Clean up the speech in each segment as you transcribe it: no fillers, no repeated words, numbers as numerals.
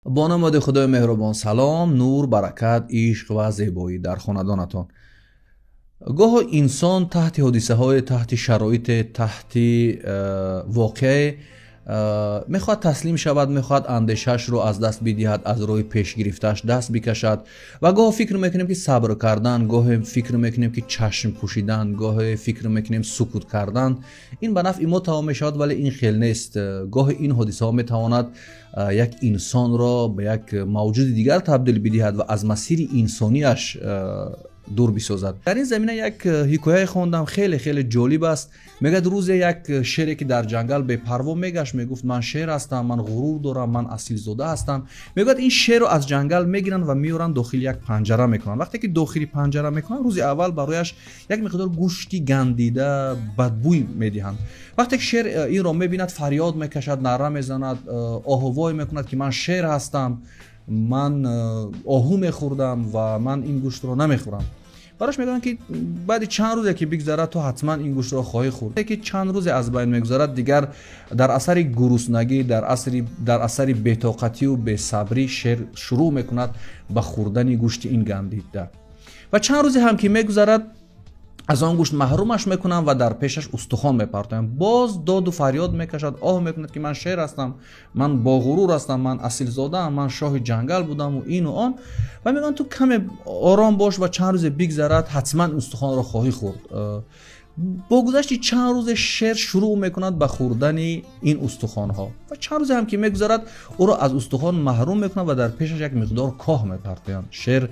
با نام خدای مهربان. سلام، نور، برکت، عشق و زیبایی در خاندانتان. گاه انسان تحت حادثه های، تحت شرایط، تحت واقع میخواد تسلیم شود، میخواد اندیشش رو از دست بدهد، از روی پیش گرفتش دست بکشد و گاه فکر میکنیم که صبر کردن، گاه فکر میکنیم که چشم پوشیدن، گاه فکر میکنیم سکوت کردن این به نفع ما تمام میشود، ولی این خیلی نیست. گاه این حادثه ها میتواند یک انسان را به یک موجود دیگر تبدیل بدهد و از مسیر انسانیش دور بسازد. در این زمینه یک حکایه خوندم، خیلی جالب است. میگه روز یک شیری که در جنگل به پروا میگشت، میگفت من شیر هستم، من غرور دارم، من اصیل زاده هستم. میگه این شیر رو از جنگل میگیرن و میورن داخل یک پنجره میکنن. وقتی که داخل پنجره میکنن، روز اول برایش یک مقدار گوشتی گندیده بدبوی میدهند. وقتی که شیر این رو میبیند، فریاد میکشد، نعره میزند، آهوای میکند که من شیر هستم، من آهو میخوردم و من این گوشت رو نمیخورم. براش میگن که بعد چند روزه که بگذره تو حتما این گوشت رو خواهی خورد. که چند روز از بین میگذرد، دیگر در اثر گرسنگی، در اثر بی‌طاقتی و بی‌صبری شیر شروع میکند به خوردن گوشت این گندیده و چند روز هم که میگذرد از آن گوشت محرومش میکنن و در پیشش استخوان میپرتن. باز داد و فریاد میکشد، آه میکند که من شیر هستم، من با غرور هستم، من اصیل زاده ام، من شاه جنگل بودم و این و آن. و میگن تو کم آرام باش و چند روز بگذرد حتما استخوان را خواهی خورد. با گذشت چند روز شیر شروع میکند به خوردن این استخوان ها و چند روز هم که میگذرد او را از استخوان محروم میکند و در پیشش یک مقدار کاه میپرتند. شیر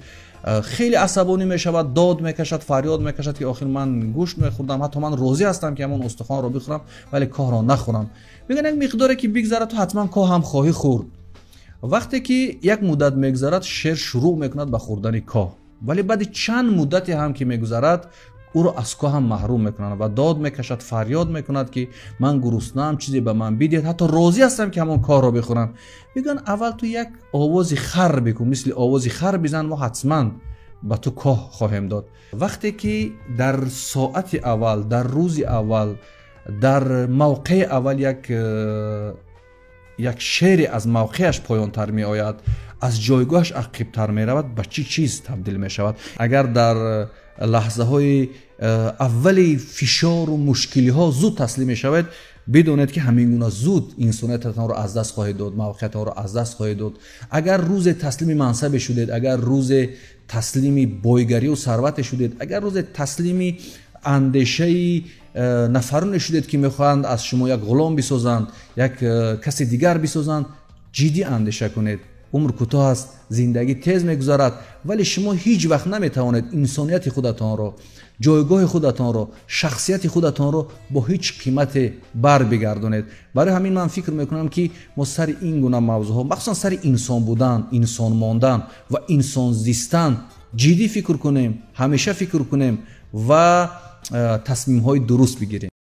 خیلی عصبانی میشود، داد میکشد، فریاد میکشد که آخر من گوشت میخوردم، حتی من راضی هستم که همون استخوان رو بخورم ولی کاه را نخورم. میگن یک مقداری که بگذره تو حتما کاه هم خواهی خورد. وقتی که یک مدت میگذرد، شیر شروع میکند به خوردن کاه، ولی بعد چند مدتی هم که میگذرد او را از کاه هم محروم میکنند و داد میکشد، فریاد میکند که من گرسنه‌ام، چیزی به من بدید، حتی راضی هستم که همون کاه را بخورم. میگن اول تو یک آواز خر بکن، مثل آواز خر بزن، ما حتما به تو کاه خواهیم داد. وقتی که در ساعت اول، در روز اول، در موقع اول یک شیر از موقعش پایان تر می آید، از جایگاهش عقب تر می رود، به چی چیز تبدیل می شود؟ اگر در لحظه های اولی فشار و مشکلی ها زود تسلیم می شود، بدونید که همین گونه زود انسانیتتان را از دست خواهید داد، موقعیتتان را از دست خواهید داد. اگر روز تسلیم منصب شدید، اگر روز تسلیم بایگری و ثروت شدید، اگر روز تسلیم اندیشه نفرون شدید که میخواهند از شما یک غلام بسازند، یک کسی دیگر بسازند، جدی اندیشه کنید. عمر کوتاه است، زندگی تیز میگذرد، ولی شما هیچ وقت نمیتوانید انسانیت خودتان را، جایگاه خودتان را، شخصیت خودتان را با هیچ قیمت بر بگردانید. برای همین من فکر میکنم که ما سر این گونه موضوع ها، مخصوصا سر انسان بودن، انسان ماندن و انسان زیستن جدی فکر کنیم، همیشه فکر کنیم و تصمیم های درست بگیریم.